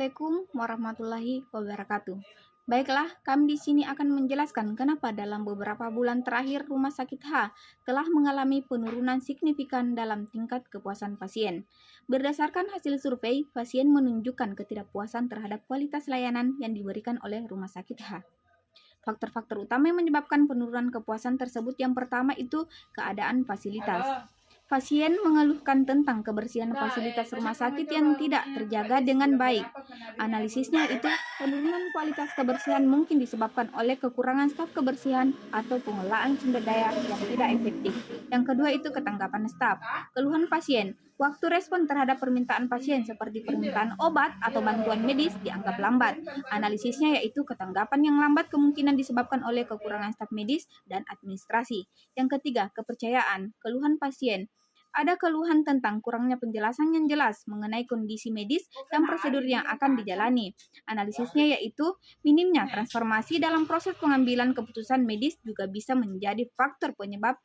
Assalamualaikum warahmatullahi wabarakatuh. Baiklah, kami di sini akan menjelaskan kenapa dalam beberapa bulan terakhir Rumah Sakit H telah mengalami penurunan signifikan dalam tingkat kepuasan pasien. Berdasarkan hasil survei, pasien menunjukkan ketidakpuasan terhadap kualitas layanan yang diberikan oleh Rumah Sakit H. Faktor-faktor utama yang menyebabkan penurunan kepuasan tersebut yang pertama itu keadaan fasilitas. Pasien mengeluhkan tentang kebersihan fasilitas rumah sakit yang tidak terjaga dengan baik. Analisisnya itu, penurunan kualitas kebersihan mungkin disebabkan oleh kekurangan staf kebersihan atau pengelolaan sumber daya yang tidak efektif. Yang kedua itu ketanggapan staf. Keluhan pasien, waktu respon terhadap permintaan pasien seperti permintaan obat atau bantuan medis dianggap lambat. Analisisnya yaitu ketanggapan yang lambat kemungkinan disebabkan oleh kekurangan staf medis dan administrasi. Yang ketiga, kepercayaan. Keluhan pasien, ada keluhan tentang kurangnya penjelasan yang jelas mengenai kondisi medis dan prosedur yang akan dijalani. Analisisnya yaitu minimnya transformasi dalam proses pengambilan keputusan medis juga bisa menjadi faktor penyebab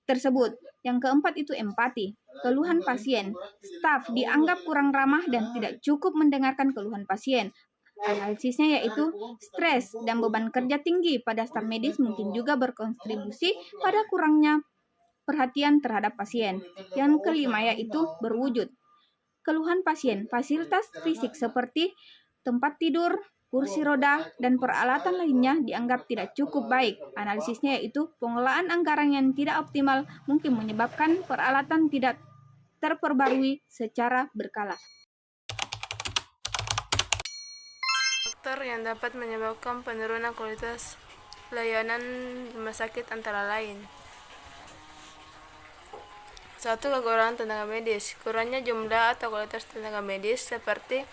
tersebut. Yang keempat itu empati. Keluhan pasien, staf dianggap kurang ramah dan tidak cukup mendengarkan keluhan pasien. Analisisnya yaitu stres dan beban kerja tinggi pada staf medis mungkin juga berkontribusi pada kurangnya perhatian terhadap pasien. Yang kelima yaitu berwujud. Keluhan pasien, fasilitas fisik seperti tempat tidur, kursi roda, dan peralatan lainnya dianggap tidak cukup baik. Analisisnya yaitu pengelolaan anggaran yang tidak optimal mungkin menyebabkan peralatan tidak terperbarui secara berkala. Faktor yang dapat menyebabkan penurunan kualitas layanan rumah sakit antara lain: 1. Kekurangan tenaga medis. Kurangnya jumlah atau kualitas tenaga medis seperti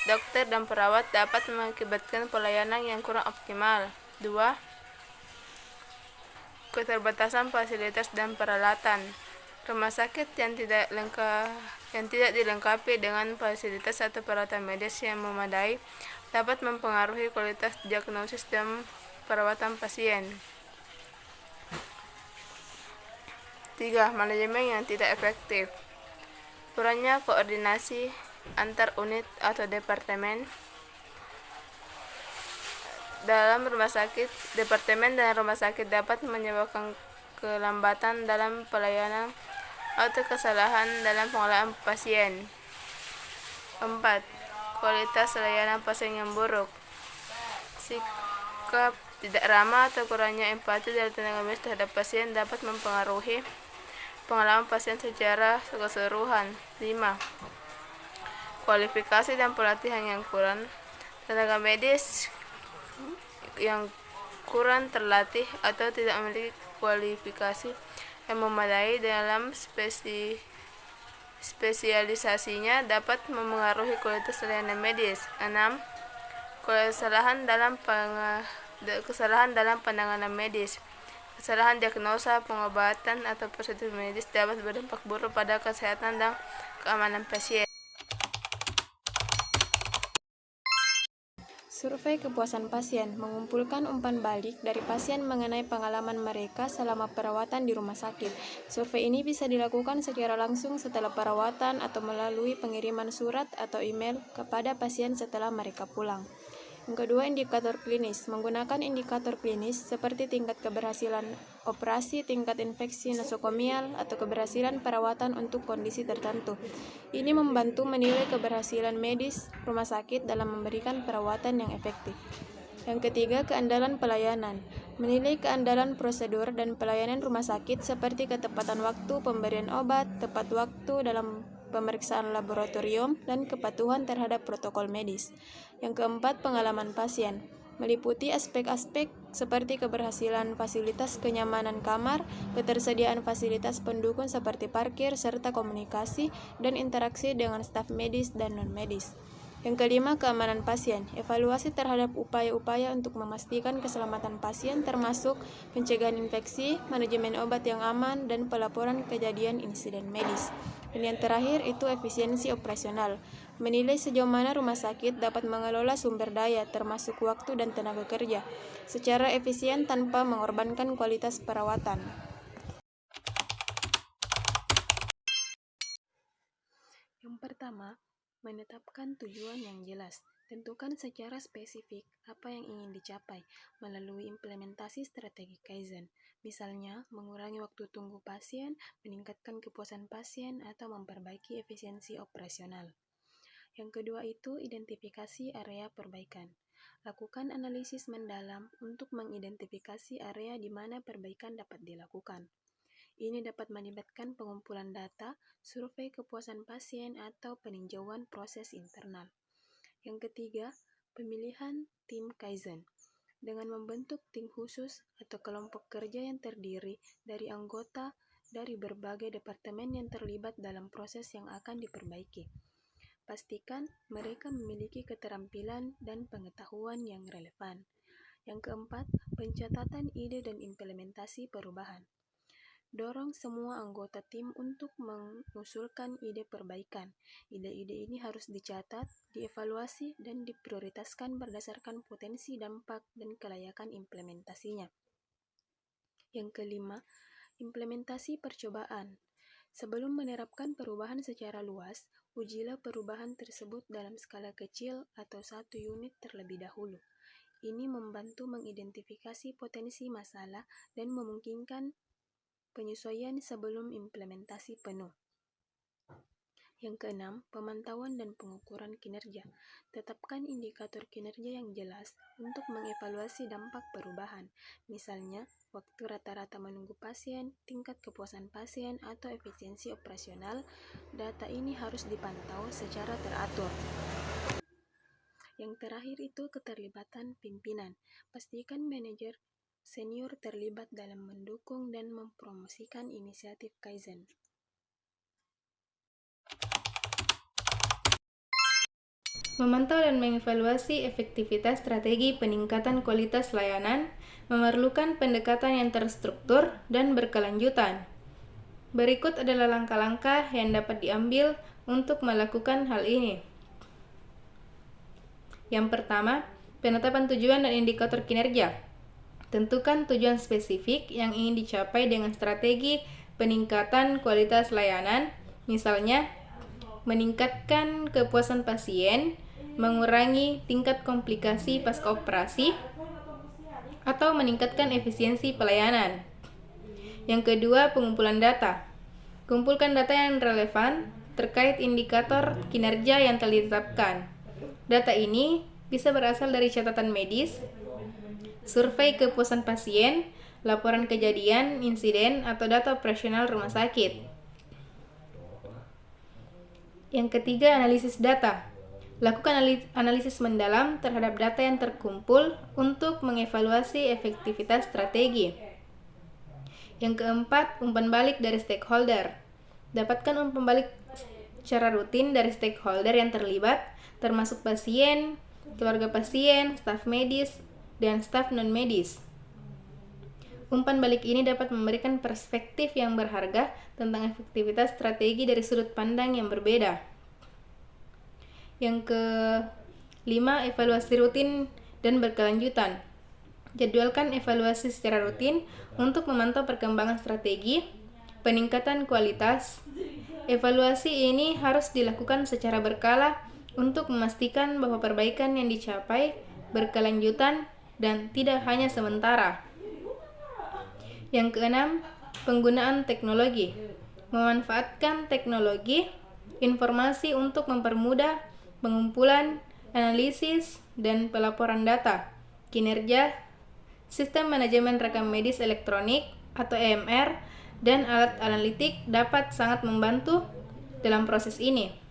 dokter dan perawat dapat mengakibatkan pelayanan yang kurang optimal. 2. Keterbatasan fasilitas dan peralatan. Rumah sakit yang tidak dilengkapi dengan fasilitas atau peralatan medis yang memadai dapat mempengaruhi kualitas diagnosis dan perawatan pasien. 3. Manajemen yang tidak efektif. Kurangnya koordinasi antar unit atau departemen dalam rumah sakit. Departemen dan rumah sakit dapat menyebabkan kelambatan dalam pelayanan atau kesalahan dalam pengelolaan pasien. 4. Kualitas layanan pasien yang buruk. Sikap tidak ramah atau kurangnya empati dari tenaga medis terhadap pasien dapat mempengaruhi pengalaman pasien secara keseluruhan. 5. Kualifikasi dan pelatihan yang kurang. Tenaga medis yang kurang terlatih atau tidak memiliki kualifikasi yang memadai dalam spesialisasinya dapat memengaruhi kualitas layanan medis. 6. Kesalahan dalam penanganan medis. Kesalahan diagnosa, pengobatan, atau prosedur medis dapat berdampak buruk pada kesehatan dan keamanan pasien. Survei kepuasan pasien mengumpulkan umpan balik dari pasien mengenai pengalaman mereka selama perawatan di rumah sakit. Survei ini bisa dilakukan secara langsung setelah perawatan atau melalui pengiriman surat atau email kepada pasien setelah mereka pulang. Yang kedua, indikator klinis. Menggunakan indikator klinis seperti tingkat keberhasilan operasi, tingkat infeksi nosokomial, atau keberhasilan perawatan untuk kondisi tertentu. Ini membantu menilai keberhasilan medis rumah sakit dalam memberikan perawatan yang efektif. Yang ketiga, keandalan pelayanan. Menilai keandalan prosedur dan pelayanan rumah sakit seperti ketepatan waktu pemberian obat, tepat waktu dalam pemeriksaan laboratorium, dan kepatuhan terhadap protokol medis. Yang keempat, pengalaman pasien. Meliputi aspek-aspek seperti keberhasilan fasilitas kenyamanan kamar, ketersediaan fasilitas pendukung seperti parkir, serta komunikasi dan interaksi dengan staf medis dan non-medis. Yang kelima, keamanan pasien. Evaluasi terhadap upaya-upaya untuk memastikan keselamatan pasien termasuk pencegahan infeksi, manajemen obat yang aman, dan pelaporan kejadian insiden medis. Dan yang terakhir itu efisiensi operasional. Menilai sejauh mana rumah sakit dapat mengelola sumber daya termasuk waktu dan tenaga kerja secara efisien tanpa mengorbankan kualitas perawatan. Yang pertama, Menetapkan tujuan yang jelas. Tentukan secara spesifik apa yang ingin dicapai melalui implementasi strategi Kaizen. Misalnya, mengurangi waktu tunggu pasien, meningkatkan kepuasan pasien, atau memperbaiki efisiensi operasional. Yang kedua itu identifikasi area perbaikan. Lakukan analisis mendalam untuk mengidentifikasi area di mana perbaikan dapat dilakukan. Ini dapat melibatkan pengumpulan data, survei kepuasan pasien, atau peninjauan proses internal. Yang ketiga, pemilihan tim Kaizen. Dengan membentuk tim khusus atau kelompok kerja yang terdiri dari anggota dari berbagai departemen yang terlibat dalam proses yang akan diperbaiki. Pastikan mereka memiliki keterampilan dan pengetahuan yang relevan. Yang keempat, pencatatan ide dan implementasi perubahan. Dorong semua anggota tim untuk mengusulkan ide perbaikan. Ide-ide ini harus dicatat, dievaluasi, dan diprioritaskan berdasarkan potensi, dampak, dan kelayakan implementasinya. Yang kelima, implementasi percobaan. Sebelum menerapkan perubahan secara luas, ujilah perubahan tersebut dalam skala kecil atau 1 unit terlebih dahulu. Ini membantu mengidentifikasi potensi masalah dan memungkinkan penyesuaian sebelum implementasi penuh. Yang keenam, pemantauan dan pengukuran kinerja. Tetapkan indikator kinerja yang jelas untuk mengevaluasi dampak perubahan. Misalnya, waktu rata-rata menunggu pasien, tingkat kepuasan pasien, atau efisiensi operasional. Data ini harus dipantau secara teratur. Yang terakhir itu keterlibatan pimpinan. Pastikan manajer senior terlibat dalam mendukung dan mempromosikan inisiatif Kaizen. Memantau dan mengevaluasi efektivitas strategi peningkatan kualitas layanan memerlukan pendekatan yang terstruktur dan berkelanjutan. Berikut adalah langkah-langkah yang dapat diambil untuk melakukan hal ini. Yang pertama, penetapan tujuan dan indikator kinerja. Tentukan tujuan spesifik yang ingin dicapai dengan strategi peningkatan kualitas layanan, misalnya meningkatkan kepuasan pasien, mengurangi tingkat komplikasi pasca operasi, atau meningkatkan efisiensi pelayanan. Yang kedua, pengumpulan data. Kumpulkan data yang relevan terkait indikator kinerja yang telah ditetapkan. Data ini bisa berasal dari catatan medis, survei kepuasan pasien, laporan kejadian, insiden, atau data operasional rumah sakit. Yang ketiga, analisis data. Lakukan analisis mendalam terhadap data yang terkumpul untuk mengevaluasi efektivitas strategi. Yang keempat, umpan balik dari stakeholder. Dapatkan umpan balik secara rutin dari stakeholder yang terlibat, termasuk pasien, keluarga pasien, staf medis, dan staf non-medis. Umpan balik ini dapat memberikan perspektif yang berharga tentang efektivitas strategi dari sudut pandang yang berbeda. Yang kelima, evaluasi rutin dan berkelanjutan. Jadwalkan evaluasi secara rutin untuk memantau perkembangan strategi, peningkatan kualitas. Evaluasi ini harus dilakukan secara berkala untuk memastikan bahwa perbaikan yang dicapai berkelanjutan dan tidak hanya sementara. Yang keenam, penggunaan teknologi. Memanfaatkan teknologi informasi untuk mempermudah pengumpulan, analisis, dan pelaporan data, kinerja, sistem manajemen rekam medis elektronik atau EMR, dan alat analitik dapat sangat membantu dalam proses ini.